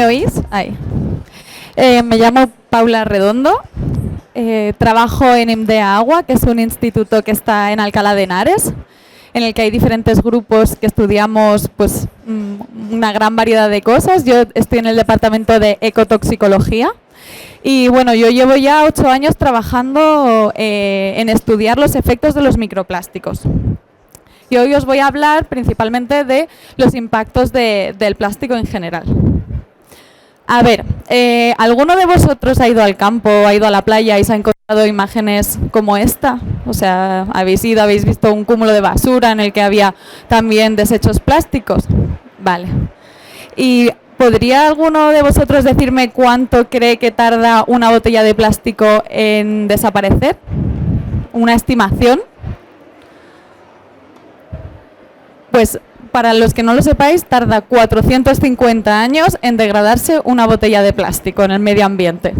¿Me oís? Ahí. Me llamo Paula Redondo. Trabajo en IMDEA Agua, que es un instituto que está en Alcalá de Henares, en el que hay diferentes grupos que estudiamos pues, una gran variedad de cosas. Yo estoy en el departamento de ecotoxicología. Y bueno, yo llevo ya 8 años trabajando en estudiar los efectos de los microplásticos. Y hoy os voy a hablar principalmente de los impactos del plástico en general. A ver, ¿alguno de vosotros ha ido al campo, ha ido a la playa y se ha encontrado imágenes como esta? O sea, habéis visto un cúmulo de basura en el que había también desechos plásticos. Vale. ¿Y podría alguno de vosotros decirme cuánto cree que tarda una botella de plástico en desaparecer? ¿Una estimación? Pues para los que no lo sepáis, tarda 450 años en degradarse una botella de plástico en el medio ambiente.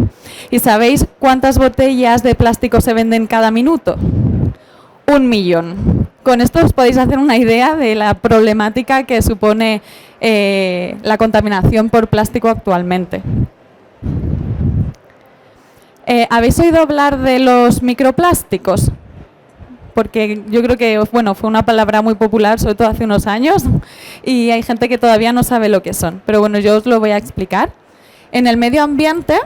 ¿Y sabéis cuántas botellas de plástico se venden cada minuto? 1 millón. Con esto os podéis hacer una idea de la problemática que supone la contaminación por plástico actualmente. ¿Habéis oído hablar de los microplásticos? Porque yo creo que bueno, fue una palabra muy popular, sobre todo hace unos años, y hay gente que todavía no sabe lo que son. Pero bueno, yo os lo voy a explicar. En el medio ambiente,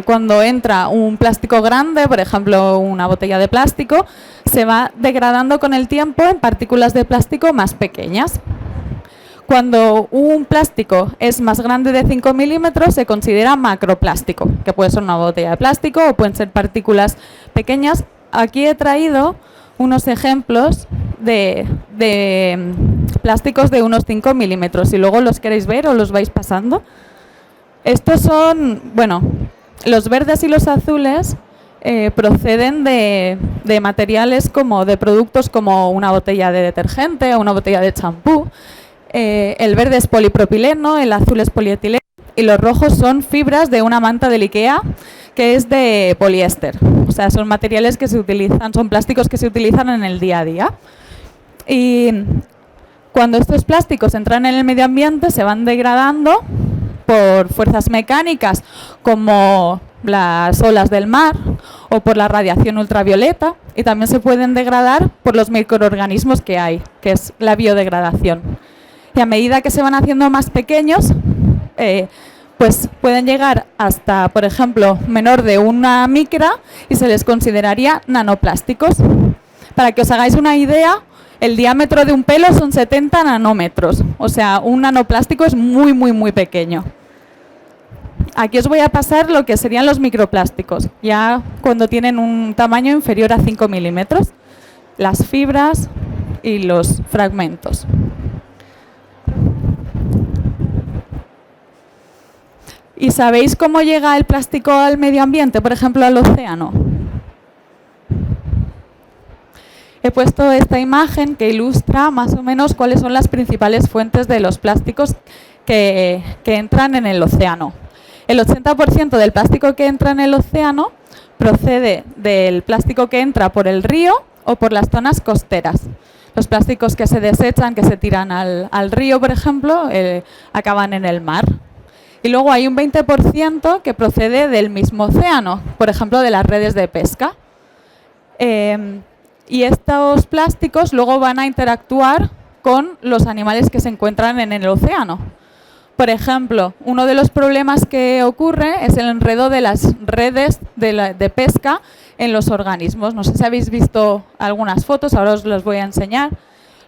cuando entra un plástico grande, por ejemplo una botella de plástico, se va degradando con el tiempo en partículas de plástico más pequeñas. Cuando un plástico es más grande de 5 milímetros se considera macroplástico, que puede ser una botella de plástico o pueden ser partículas pequeñas. Aquí he traído unos ejemplos de plásticos de unos 5 milímetros. Si luego los queréis ver o los vais pasando. Estos son, bueno, los verdes y los azules proceden de materiales como de productos como una botella de detergente o una botella de champú. El verde es polipropileno, el azul es polietileno y los rojos son fibras de una manta del IKEA que es de poliéster. O sea, son materiales que se utilizan, son plásticos que se utilizan en el día a día. Y cuando estos plásticos entran en el medio ambiente se van degradando por fuerzas mecánicas como las olas del mar o por la radiación ultravioleta, y también se pueden degradar por los microorganismos que hay, que es la biodegradación. Y a medida que se van haciendo más pequeños, pues pueden llegar hasta, por ejemplo, menor de 1 micra y se les consideraría nanoplásticos. Para que os hagáis una idea, el diámetro de un pelo son 70 nanómetros. O sea, un nanoplástico es muy, muy, muy pequeño. Aquí os voy a pasar lo que serían los microplásticos, ya cuando tienen un tamaño inferior a 5 milímetros, las fibras y los fragmentos. ¿Y sabéis cómo llega el plástico al medio ambiente, por ejemplo, al océano? He puesto esta imagen que ilustra más o menos cuáles son las principales fuentes de los plásticos que entran en el océano. El 80% del plástico que entra en el océano procede del plástico que entra por el río o por las zonas costeras. Los plásticos que se desechan, que se tiran al río, por ejemplo, acaban en el mar. Y luego hay un 20% que procede del mismo océano, por ejemplo, de las redes de pesca. Y estos plásticos luego van a interactuar con los animales que se encuentran en el océano. Por ejemplo, uno de los problemas que ocurre es el enredo de las redes de pesca en los organismos. No sé si habéis visto algunas fotos, ahora os las voy a enseñar.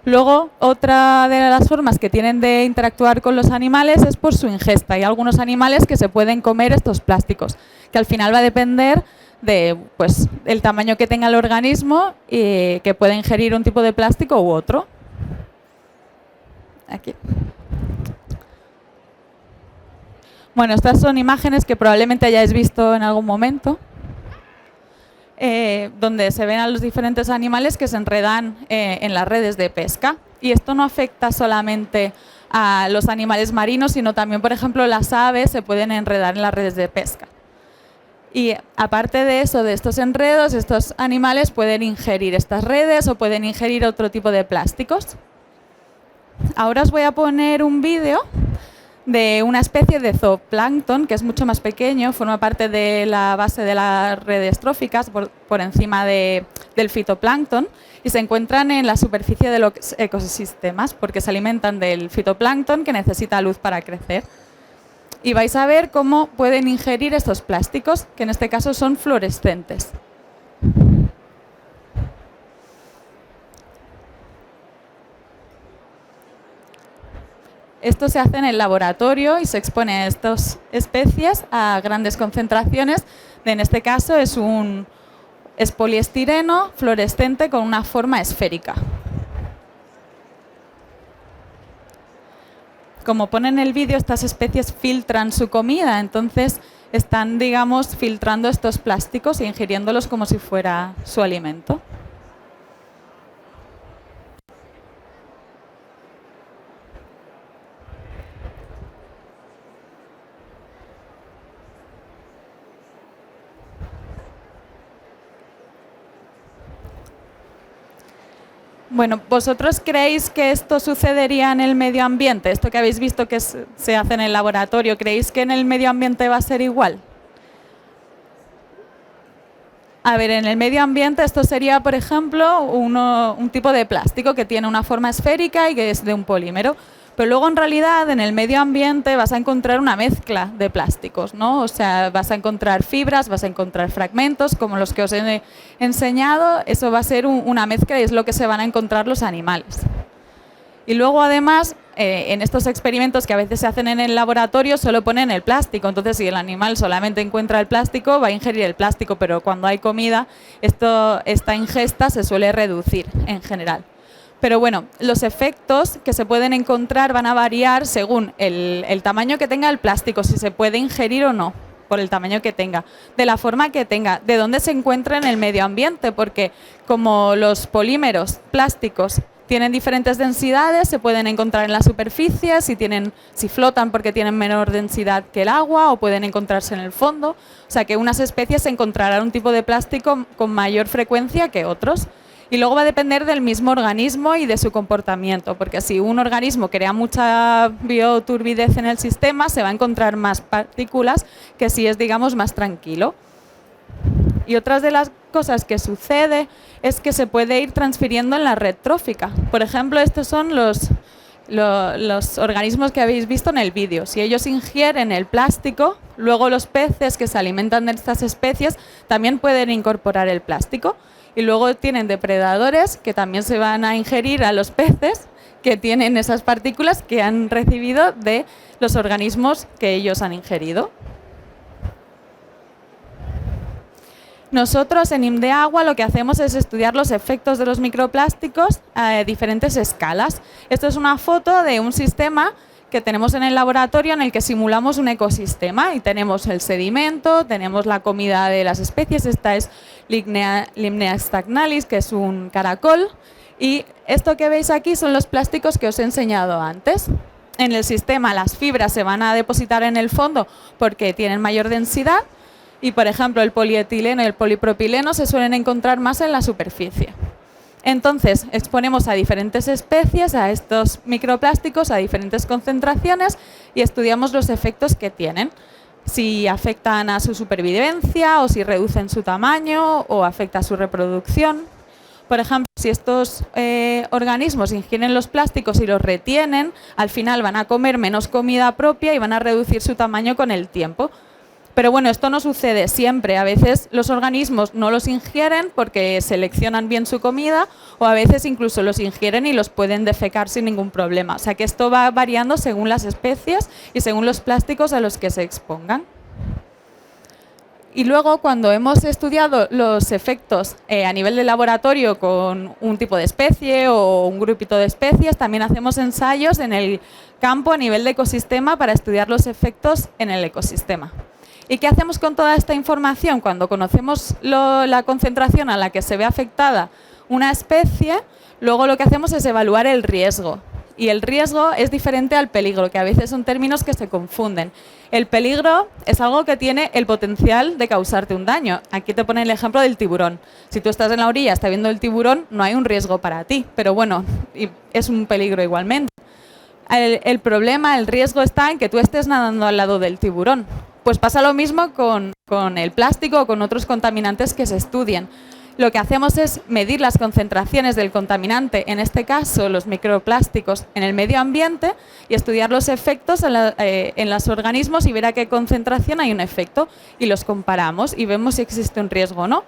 Luego, otra de las formas que tienen de interactuar con los animales es por su ingesta. Hay algunos animales que se pueden comer estos plásticos, que al final va a depender de pues, el tamaño que tenga el organismo y que pueda ingerir un tipo de plástico u otro. Aquí. Bueno, estas son imágenes que probablemente hayáis visto en algún momento, donde se ven a los diferentes animales que se enredan en las redes de pesca. Y esto no afecta solamente a los animales marinos, sino también, por ejemplo, las aves se pueden enredar en las redes de pesca. Y aparte de eso, de estos enredos, estos animales pueden ingerir estas redes o pueden ingerir otro tipo de plásticos. Ahora os voy a poner un vídeo de una especie de zooplancton que es mucho más pequeño, forma parte de la base de las redes tróficas por encima del fitoplancton y se encuentran en la superficie de los ecosistemas porque se alimentan del fitoplancton que necesita luz para crecer. Y vais a ver cómo pueden ingerir estos plásticos, que en este caso son fluorescentes. Esto se hace en el laboratorio y se expone a estas especies a grandes concentraciones. En este caso es poliestireno fluorescente con una forma esférica. Como pone en el vídeo, estas especies filtran su comida, entonces están, digamos, filtrando estos plásticos e ingiriéndolos como si fuera su alimento. Bueno, ¿vosotros creéis que esto sucedería en el medio ambiente? Esto que habéis visto que se hace en el laboratorio, ¿creéis que en el medio ambiente va a ser igual? A ver, en el medio ambiente esto sería, por ejemplo, un tipo de plástico que tiene una forma esférica y que es de un polímero. Pero luego, en realidad, en el medio ambiente vas a encontrar una mezcla de plásticos, ¿no? O sea, vas a encontrar fibras, vas a encontrar fragmentos, como los que os he enseñado. Eso va a ser una mezcla y es lo que se van a encontrar los animales. Y luego, además, en estos experimentos que a veces se hacen en el laboratorio, solo ponen el plástico. Entonces, si el animal solamente encuentra el plástico, va a ingerir el plástico. Pero cuando hay comida, esta ingesta se suele reducir en general. Pero bueno, los efectos que se pueden encontrar van a variar según el tamaño que tenga el plástico, si se puede ingerir o no, por el tamaño que tenga, de la forma que tenga, de dónde se encuentra en el medio ambiente, porque como los polímeros plásticos tienen diferentes densidades, se pueden encontrar en la superficie, si flotan porque tienen menor densidad que el agua o pueden encontrarse en el fondo. O sea que unas especies encontrarán un tipo de plástico con mayor frecuencia que otros. Y luego va a depender del mismo organismo y de su comportamiento, porque si un organismo crea mucha bioturbidez en el sistema, se va a encontrar más partículas que si es, digamos, más tranquilo. Y otras de las cosas que sucede es que se puede ir transfiriendo en la red trófica. Por ejemplo, estos son los organismos que habéis visto en el vídeo. Si ellos ingieren el plástico, luego los peces que se alimentan de estas especies también pueden incorporar el plástico. Y luego tienen depredadores que también se van a ingerir a los peces que tienen esas partículas que han recibido de los organismos que ellos han ingerido. Nosotros en IMDEAGUA lo que hacemos es estudiar los efectos de los microplásticos a diferentes escalas. Esto es una foto de un sistema que tenemos en el laboratorio en el que simulamos un ecosistema y tenemos el sedimento, tenemos la comida de las especies, esta es Limnea stagnalis, que es un caracol, y esto que veis aquí son los plásticos que os he enseñado antes. En el sistema las fibras se van a depositar en el fondo porque tienen mayor densidad y, por ejemplo, el polietileno y el polipropileno se suelen encontrar más en la superficie. Entonces, exponemos a diferentes especies, a estos microplásticos, a diferentes concentraciones y estudiamos los efectos que tienen. Si afectan a su supervivencia o si reducen su tamaño o afecta a su reproducción. Por ejemplo, si estos organismos ingieren los plásticos y los retienen, al final van a comer menos comida propia y van a reducir su tamaño con el tiempo. Pero bueno, esto no sucede siempre. A veces los organismos no los ingieren porque seleccionan bien su comida o a veces incluso los ingieren y los pueden defecar sin ningún problema. O sea que esto va variando según las especies y según los plásticos a los que se expongan. Y luego, cuando hemos estudiado los efectos a nivel de laboratorio con un tipo de especie o un grupito de especies, también hacemos ensayos en el campo a nivel de ecosistema para estudiar los efectos en el ecosistema. ¿Y qué hacemos con toda esta información? Cuando conocemos la concentración a la que se ve afectada una especie, luego lo que hacemos es evaluar el riesgo. Y el riesgo es diferente al peligro, que a veces son términos que se confunden. El peligro es algo que tiene el potencial de causarte un daño. Aquí te pone el ejemplo del tiburón. Si tú estás en la orilla, estás viendo el tiburón, no hay un riesgo para ti, pero bueno, es un peligro igualmente. El problema, el riesgo está en que tú estés nadando al lado del tiburón. Pues pasa lo mismo con el plástico o con otros contaminantes que se estudian. Lo que hacemos es medir las concentraciones del contaminante, en este caso los microplásticos, en el medio ambiente y estudiar los efectos en los organismos y ver a qué concentración hay un efecto. Y los comparamos y vemos si existe un riesgo o no.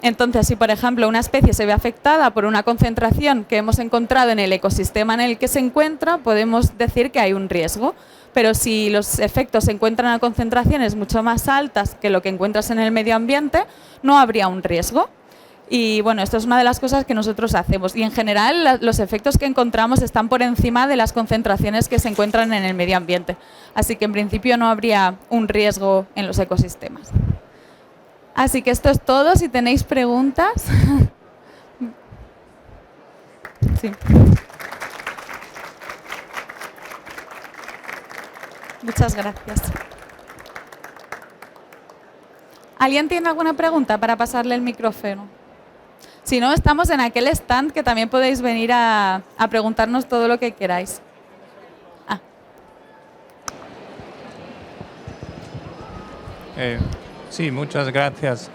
Entonces, si por ejemplo una especie se ve afectada por una concentración que hemos encontrado en el ecosistema en el que se encuentra, podemos decir que hay un riesgo. Pero si los efectos se encuentran a concentraciones mucho más altas que lo que encuentras en el medio ambiente, no habría un riesgo. Y bueno, esto es una de las cosas que nosotros hacemos. Y en general los efectos que encontramos están por encima de las concentraciones que se encuentran en el medio ambiente. Así que en principio no habría un riesgo en los ecosistemas. Así que esto es todo. Si tenéis preguntas. Sí. Muchas gracias. ¿Alguien tiene alguna pregunta para pasarle el micrófono? Si no, estamos en aquel stand que también podéis venir a preguntarnos todo lo que queráis. Sí, muchas gracias.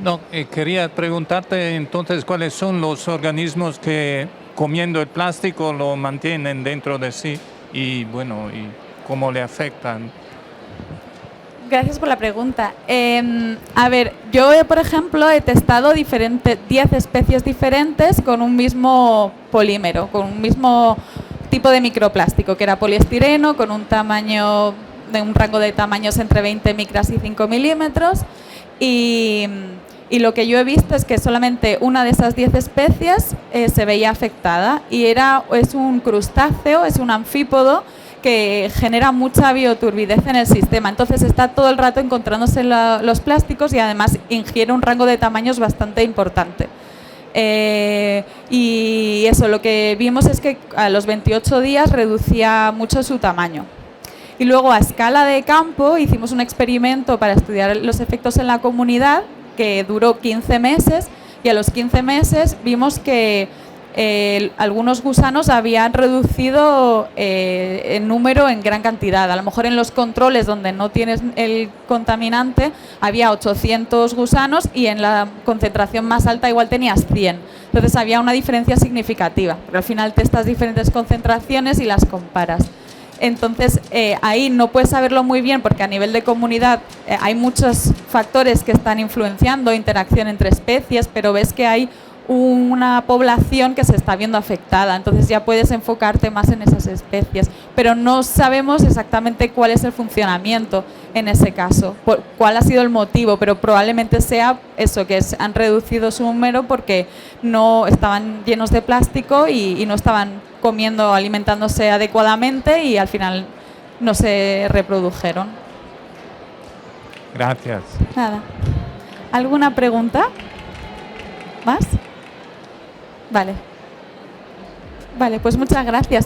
No, quería preguntarte entonces cuáles son los organismos que comiendo el plástico lo mantienen dentro de sí y bueno, y cómo le afectan. Gracias por la pregunta. A ver, yo, por ejemplo, he testado 10 especies diferentes con un mismo polímero, con un mismo tipo de microplástico, que era poliestireno, con un tamaño, de un rango de tamaños entre 20 micras y 5 milímetros. Y lo que yo he visto es que solamente una de esas 10 especies se veía afectada. Y es un crustáceo, es un anfípodo, que genera mucha bioturbidez en el sistema. Entonces está todo el rato encontrándose los plásticos y además ingiere un rango de tamaños bastante importante. Y eso, lo que vimos es que a los 28 días reducía mucho su tamaño. Y luego a escala de campo hicimos un experimento para estudiar los efectos en la comunidad que duró 15 meses y a los 15 meses vimos que algunos gusanos habían reducido el número en gran cantidad. A lo mejor en los controles donde no tienes el contaminante había 800 gusanos y en la concentración más alta igual tenías 100. Entonces había una diferencia significativa, porque al final testas diferentes concentraciones y las comparas. Entonces ahí no puedes saberlo muy bien porque a nivel de comunidad hay muchos factores que están influenciando, interacción entre especies, pero ves que hay una población que se está viendo afectada, entonces ya puedes enfocarte más en esas especies, pero no sabemos exactamente cuál es el funcionamiento en ese caso, cuál ha sido el motivo, pero probablemente sea eso, que han reducido su número porque no estaban llenos de plástico y no estaban comiendo, alimentándose adecuadamente y al final no se reprodujeron. Gracias. Nada. ¿Alguna pregunta? ¿Más? Vale. Vale, pues muchas gracias.